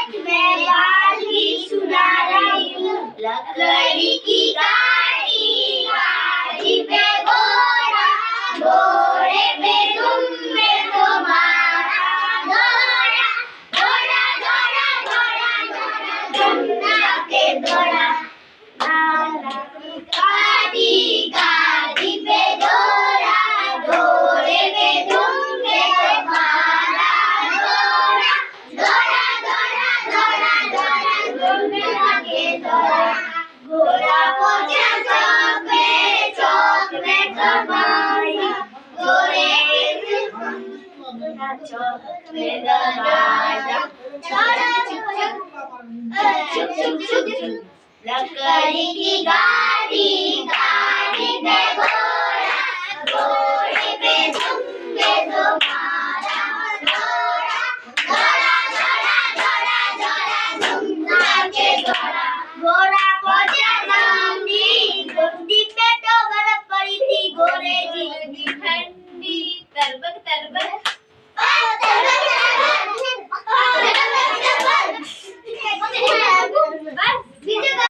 मैं बाल भी सुना रही हूँ। लकड़ी की गाड़ी, गाड़ी पे घोड़ा, घोड़े पे तुम, मैं तुम्हारा घोड़ा। घोड़ा घोड़ा घोड़ा घोड़ा घूमना के घोड़ा। गाड़ी, गाड़ी पे घोड़ा, घोड़े पे तुम, मैं तुम्हारा घोड़ा। घोड़ा घोड़ा घोड़ा घोड़ा घूमना के घोड़ा। घोड़ा पहुंचा चौक में कमाई, घोड़े चौक में दरवाजा। चुप चुप चुप चुप। लकड़ी की गाड़ी, गाड़ी पे घोड़ा, घोड़े पे तुम, मैं तुम्हारा